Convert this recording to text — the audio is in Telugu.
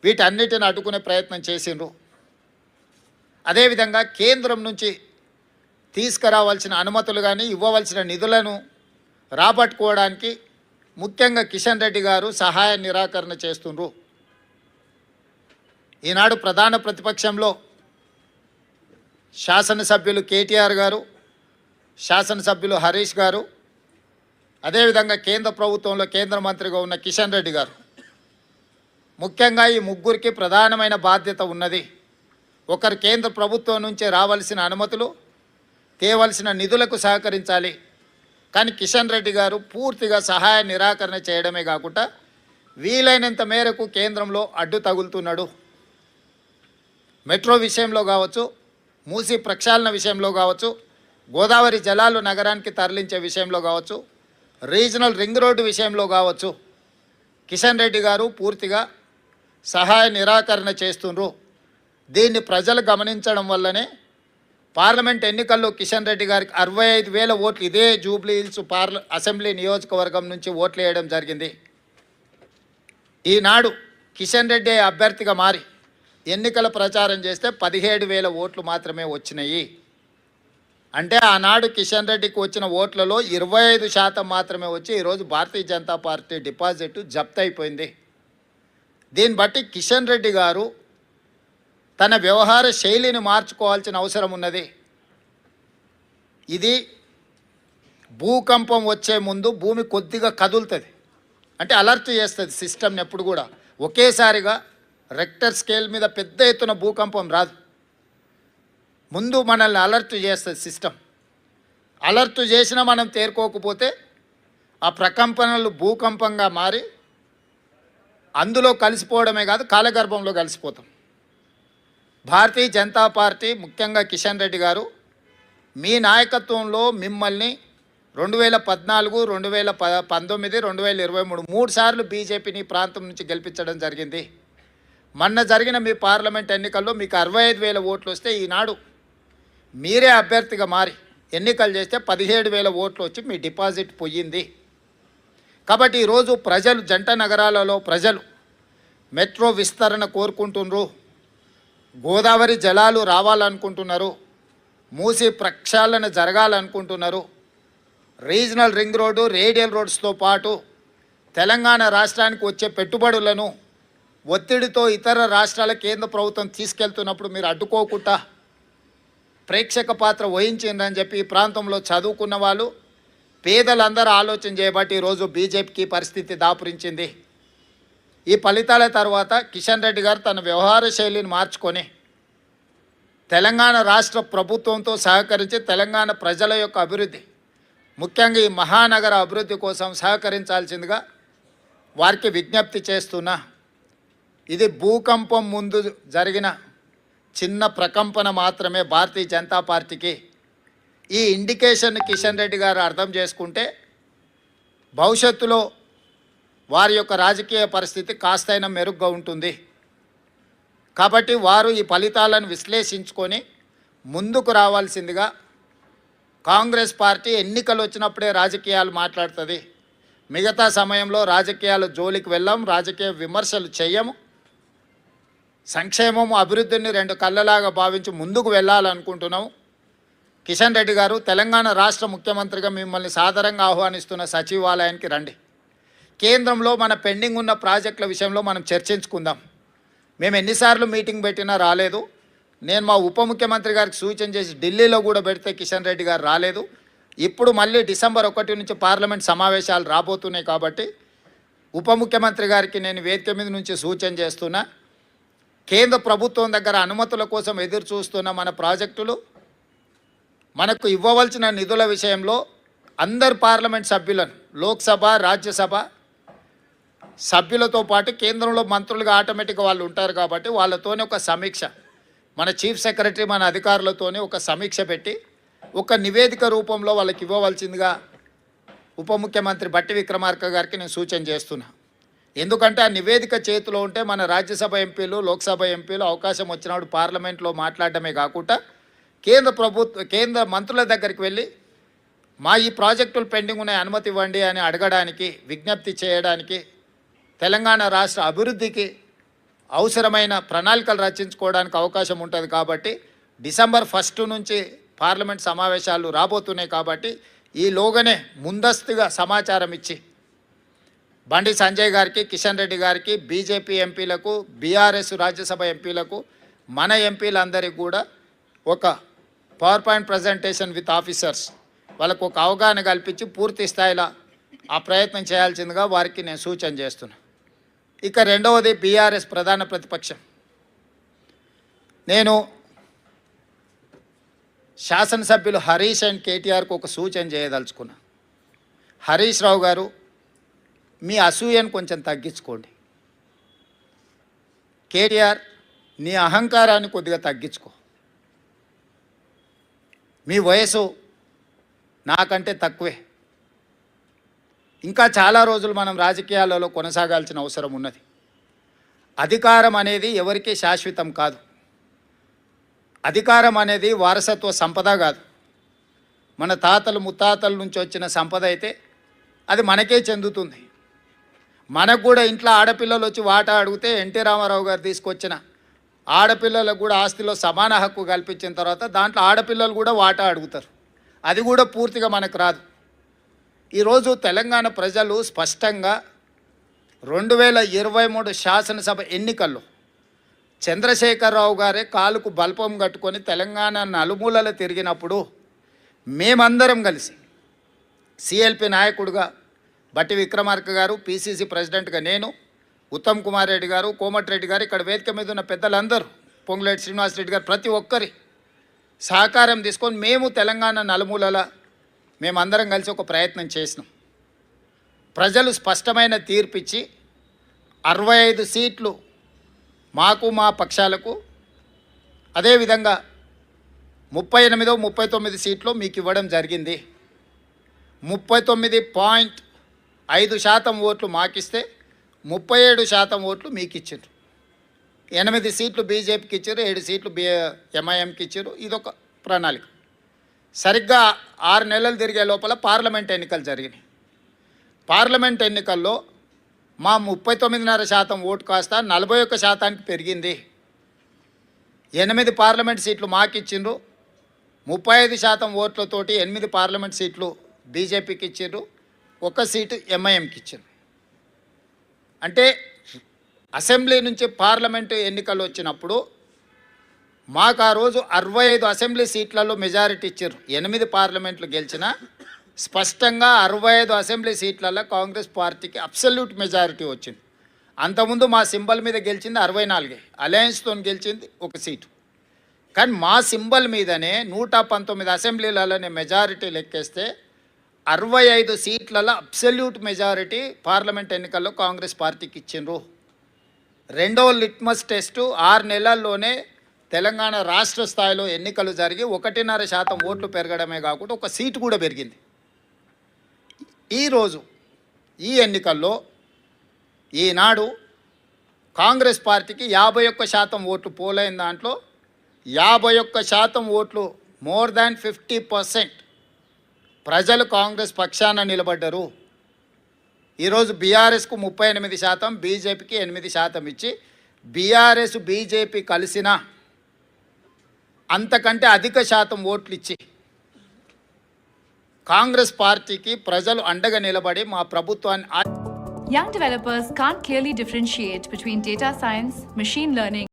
వీటన్నిటిని అడ్డుకునే ప్రయత్నం చేసిండ్రు. అదేవిధంగా కేంద్రం నుంచి తీసుకురావాల్సిన అనుమతులు కానీ ఇవ్వవలసిన నిధులను రాబట్టుకోవడానికి ముఖ్యంగా కిషన్ రెడ్డి గారు సహాయ నిరాకరణ చేస్తుండ్రు. ఈనాడు ప్రధాన ప్రతిపక్షంలో శాసనసభ్యులు కేటీఆర్ గారు, శాసనసభ్యులు హరీష్ గారు, అదేవిధంగా కేంద్ర ప్రభుత్వంలో కేంద్ర మంత్రిగా ఉన్న కిషన్ రెడ్డి గారు, ముఖ్యంగా ఈ ముగ్గురికి ప్రధానమైన బాధ్యత ఉన్నది. ఒకరు కేంద్ర ప్రభుత్వం నుంచి రావాల్సిన అనుమతులు, తేవలసిన నిధులకు సహకరించాలి. కానీ కిషన్ రెడ్డి గారు పూర్తిగా సహాయ నిరాకరణ చేయడమే కాకుండా వీలైనంత మేరకు కేంద్రంలో అడ్డు తగులుతున్నాడు. మెట్రో విషయంలో కావచ్చు, మూసీ ప్రక్షాళన విషయంలో కావచ్చు, గోదావరి జలాలు నగరానికి తరలించే విషయంలో కావచ్చు, రీజనల్ రింగ్ రోడ్డు విషయంలో కావచ్చు, కిషన్ రెడ్డి గారు పూర్తిగా సహాయ నిరాకరణ చేస్తుండ్రు. దీన్ని ప్రజలు గమనించడం వల్లనే పార్లమెంట్ ఎన్నికల్లో కిషన్ రెడ్డి గారికి 65,000 ఓట్లు ఇదే జూబ్లీ హిల్స్ అసెంబ్లీ నియోజకవర్గం నుంచి ఓట్లు వేయడం జరిగింది. ఈనాడు కిషన్ రెడ్డి అభ్యర్థిగా మారి ఎన్నికల ప్రచారం చేస్తే 17,000 ఓట్లు మాత్రమే వచ్చినాయి. అంటే ఆనాడు కిషన్ రెడ్డికి వచ్చిన ఓట్లలో 25% మాత్రమే వచ్చి ఈరోజు భారతీయ జనతా పార్టీ డిపాజిట్ జప్తు అయిపోయింది. దీన్ని బట్టి కిషన్ రెడ్డి గారు తన వ్యవహార శైలిని మార్చుకోవాల్సిన అవసరం ఉన్నది. ఇది భూకంపం వచ్చే ముందు భూమి కొద్దిగా కదులుతుంది, అంటే అలర్ట్ చేస్తుంది సిస్టమ్ని. ఎప్పుడు కూడా ఒకేసారిగా రెక్టర్ స్కేల్ మీద పెద్ద ఎత్తున భూకంపం రాదు, ముందు మనల్ని అలర్ట్ చేస్తుంది సిస్టమ్. అలర్ట్ చేసినా మనం తేరుకోకపోతే ఆ ప్రకంపనలు భూకంపంగా మారి అందులో కలిసిపోవడమే కాదు కాలగర్భంలో కలిసిపోతాం. భారతీయ జనతా పార్టీ ముఖ్యంగా కిషన్ రెడ్డి గారు మీ నాయకత్వంలో మిమ్మల్ని 2014, 2019, 2023 3 సార్లు బీజేపీని ప్రాంతం నుంచి గెలిపించడం జరిగింది. మొన్న జరిగిన మీ పార్లమెంట్ ఎన్నికల్లో మీకు 65,000 ఓట్లు వస్తే ఈనాడు మీరే అభ్యర్థిగా మారి ఎన్నికలు చేస్తే 17,000 ఓట్లు వచ్చి మీ డిపాజిట్ పోయింది. కాబట్టి ఈరోజు ప్రజలు, జంట నగరాలలో ప్రజలు మెట్రో విస్తరణ కోరుకుంటున్నారు, గోదావరి జలాలు రావాలనుకుంటున్నారు, మూసీ ప్రక్షాళన జరగాలనుకుంటున్నారు, రీజనల్ రింగ్ రోడ్డు, రేడియల్ రోడ్స్తో పాటు తెలంగాణ రాష్ట్రానికి వచ్చే పెట్టుబడులను ఒత్తిడితో ఇతర రాష్ట్రాల కేంద్ర ప్రభుత్వం తీసుకెళ్తున్నప్పుడు మీరు అడ్డుకోకుండా ప్రేక్షక పాత్ర వహించిందని చెప్పి ఈ ప్రాంతంలో చదువుకున్న వాళ్ళు, పేదలందరూ ఆలోచన చేయబట్టి ఈరోజు బీజేపీకి పరిస్థితి దాపురించింది. ఈ ఫలితాల తర్వాత కిషన్ రెడ్డి గారు తన వ్యవహార శైలిని మార్చుకొని తెలంగాణ రాష్ట్ర ప్రభుత్వంతో సహకరించి తెలంగాణ ప్రజల యొక్క అభివృద్ధి, ముఖ్యంగా ఈ మహానగర అభివృద్ధి కోసం సహకరించాల్సిందిగా వారికి విజ్ఞప్తి చేస్తున్నా. ఇది భూకంపం ముందు జరిగిన చిన్న ప్రకంపన మాత్రమే భారతీయ జనతా పార్టీకి. ఈ ఇండికేషన్ కిషన్ రెడ్డి గారు అర్థం చేసుకుంటే భవిష్యత్తులో వారి యొక్క రాజకీయ పరిస్థితి కాస్తైనా మెరుగ్గా ఉంటుంది. కాబట్టి వారు ఈ ఫలితాలను విశ్లేషించుకొని ముందుకు రావాల్సిందిగా. కాంగ్రెస్ పార్టీ ఎన్నికలు వచ్చినప్పుడే రాజకీయాలు మాట్లాడుతుంది, మిగతా సమయంలో రాజకీయాల జోలికి వెళ్ళాం, రాజకీయ విమర్శలు చేయము. సంక్షేమము, అభివృద్ధిని 2 కళ్ళలాగా భావించి ముందుకు వెళ్ళాలనుకుంటున్నాము. కిషన్ రెడ్డి గారు, తెలంగాణ రాష్ట్ర ముఖ్యమంత్రిగా మిమ్మల్ని సాదరంగా ఆహ్వానిస్తున్న సచివాలయానికి రండి. కేంద్రంలో మన పెండింగ్ ఉన్న ప్రాజెక్టుల విషయంలో మనం చర్చించుకుందాం. మేము ఎన్నిసార్లు మీటింగ్ పెట్టినా రాలేదు. నేను మా ఉప ముఖ్యమంత్రి గారికి సూచన చేసి ఢిల్లీలో కూడా పెడితే కిషన్ రెడ్డి గారు రాలేదు. ఇప్పుడు మళ్ళీ డిసెంబర్ 1 నుంచి పార్లమెంట్ సమావేశాలు రాబోతున్నాయి కాబట్టి ఉప ముఖ్యమంత్రి గారికి నేను వేదిక మీద నుంచి సూచన చేస్తున్నా. కేంద్ర ప్రభుత్వం దగ్గర అనుమతుల కోసం ఎదురు చూస్తున్న మన ప్రాజెక్టులు, మనకు ఇవ్వవలసిన నిధుల విషయంలో అందరు పార్లమెంట్ సభ్యులను, లోక్సభ, రాజ్యసభ సభ్యులతో పాటు కేంద్రంలో మంత్రులుగా ఆటోమేటిక్గా వాళ్ళు ఉంటారు కాబట్టి వాళ్ళతోనే ఒక సమీక్ష, మన చీఫ్ సెక్రటరీ, మన అధికారులతోనే ఒక సమీక్ష పెట్టి ఒక నివేదిక రూపంలో వాళ్ళకి ఇవ్వవలసిందిగా ఉప ముఖ్యమంత్రి బట్టి విక్రమార్క గారికి నేను సూచన చేస్తున్నా. ఎందుకంటే ఆ నివేదిక చేతిలో ఉంటే మన రాజ్యసభ ఎంపీలు, లోక్సభ ఎంపీలు అవకాశం వచ్చినప్పుడు పార్లమెంట్లో మాట్లాడటమే కాకుండా కేంద్ర మంత్రుల దగ్గరికి వెళ్ళి మా ఈ ప్రాజెక్టులు పెండింగ్ ఉన్నాయి, అనుమతి ఇవ్వండి అని అడగడానికి, విజ్ఞప్తి చేయడానికి, తెలంగాణ రాష్ట్ర అభివృద్ధికి అవసరమైన ప్రణాళికలు రచించుకోవడానికి అవకాశం ఉంటుంది. కాబట్టి డిసెంబర్ 1 నుంచి పార్లమెంట్ సమావేశాలు రాబోతున్నాయి. కాబట్టి ఈలోగానే ముందస్తుగా సమాచారం ఇచ్చి బండి సంజయ్ గారికి, కిషన్ రెడ్డి గారికి, బీజేపీ ఎంపీలకు, బీఆర్ఎస్ రాజ్యసభ ఎంపీలకు, మన ఎంపీలందరికీ కూడా ఒక power point presentation with officers వాళ్ళకు ఒక అవగాహన కల్పించి పూర్తి స్థాయిలో ఆ ప్రయత్నం చేయాల్సిందిగా వారికి నేను సూచన చేస్తున్నాను. ఇక రెండవది బీఆర్ఎస్ ప్రధాన ప్రతిపక్షం. నేను శాసనసభ్యులు హరీష్ అండ్ కేటీఆర్కు ఒక సూచన చేయదలుచుకున్నా. హరీష్ రావు గారు, మీ అసూయను కొంచెం తగ్గించుకోండి. కేటీఆర్, నీ అహంకారాన్ని కొద్దిగా తగ్గించుకో. మీ వయసు నాకంటే తక్కువే. ఇంకా చాలా రోజులు మనం రాజకీయాలలో కొనసాగాల్సిన అవసరం ఉన్నది. అధికారం అనేది ఎవరికీ శాశ్వతం కాదు. అధికారం అనేది వారసత్వ సంపద కాదు. మన తాతలు ముత్తాతల నుంచి వచ్చిన సంపద అయితే అది మనకే చెందుతుంది. మనకు కూడా ఇంట్లో ఆడపిల్లలు వచ్చి వాటా అడిగితే ఎన్టీ రామారావు గారు తీసుకొచ్చిన ఆడపిల్లలకు కూడా ఆస్తిలో సమాన హక్కు కల్పించిన తర్వాత దాంట్లో ఆడపిల్లలు కూడా వాటా అడుగుతారు. అది కూడా పూర్తిగా మనకు రాదు. ఈరోజు తెలంగాణ ప్రజలు స్పష్టంగా 2023 శాసనసభ ఎన్నికల్లో చంద్రశేఖరరావు గారే కాలుకు బల్పం కట్టుకొని తెలంగాణ నలుమూలలు తిరిగినప్పుడు మేమందరం కలిసి సిఎల్పి నాయకుడిగా బట్టి విక్రమార్క గారు, పిసిసి ప్రెసిడెంట్గా నేను, ఉత్తమ్ కుమార్ రెడ్డి గారు, కోమటిరెడ్డి గారు, ఇక్కడ వేదిక మీద ఉన్న పెద్దలందరూ, పొంగులేటి శ్రీనివాసరెడ్డి గారు, ప్రతి ఒక్కరి సహకారం తీసుకొని మేము తెలంగాణ నలుమూలల మేమందరం కలిసి ఒక ప్రయత్నం చేసినాం. ప్రజలు స్పష్టమైన తీర్పిచ్చి 65 సీట్లు మాకు, మా పక్షాలకు, అదేవిధంగా 39 సీట్లు మీకు ఇవ్వడం జరిగింది. 39.5% ఓట్లు మాకిస్తే 37% ఓట్లు మీకు ఇచ్చారు. 8 సీట్లు బీజేపీకి ఇచ్చారు, 7 సీట్లు ఎంఐఎంకి ఇచ్చారు. ఇదొక ప్రణాళిక. సరిగ్గా 6 నెలలు తిరిగే లోపల పార్లమెంట్ ఎన్నికలు జరిగినాయి. పార్లమెంట్ ఎన్నికల్లో మా 39.5% ఓటు కాస్త 41%కి పెరిగింది. 8 పార్లమెంట్ సీట్లు మాకు ఇచ్చిండ్రు. 35% ఓట్లతోటి 8 పార్లమెంట్ సీట్లు బీజేపీకి ఇచ్చిండ్రు, 1 సీటు ఎంఐఎంకి ఇచ్చిండ్రు. అంటే అసెంబ్లీ నుంచి పార్లమెంటు ఎన్నికలు వచ్చినప్పుడు మాకు ఆ రోజు 65 అసెంబ్లీ సీట్లలో మెజారిటీ ఇచ్చారు. 8 పార్లమెంట్లు గెలిచినా స్పష్టంగా 65 అసెంబ్లీ సీట్లలో కాంగ్రెస్ పార్టీకి అబ్సల్యూట్ మెజారిటీ వచ్చింది. అంతకుముందు మా సింబల్ మీద గెలిచింది 64, అలయన్స్తో గెలిచింది 1 సీటు. కానీ మా సింబల్ మీదనే 119 అసెంబ్లీలలోనే మెజారిటీ లెక్కేస్తే 65 సీట్లలో అబ్సల్యూట్ మెజారిటీ పార్లమెంట్ ఎన్నికల్లో కాంగ్రెస్ పార్టీకి ఇచ్చిండ్రు. రెండవ లిట్మస్ టెస్టు 6 నెలల్లోనే తెలంగాణ రాష్ట్ర స్థాయిలో ఎన్నికలు జరిగి 1.5% ఓట్లు పెరగడమే కాకుండా 1 సీటు కూడా పెరిగింది. ఈరోజు ఈ ఎన్నికల్లో ఈనాడు కాంగ్రెస్ పార్టీకి 51% ఓట్లు పోలైన దాంట్లో 51% ఓట్లు, మోర్ దాన్ 50% ప్రజలు కాంగ్రెస్ పక్షాన నిలబడ్డారు. ఈరోజు బీఆర్ఎస్కు 38%, బీజేపీకి 8% ఇచ్చి బీఆర్ఎస్ బీజేపీ కలిసిన అంతకంటే అధిక శాతం ఓట్లు ఇచ్చి కాంగ్రెస్ పార్టీకి ప్రజలు అండగా నిలబడి మా ప్రభుత్వాన్ని Young developers can't clearly differentiate between data science, machine learning,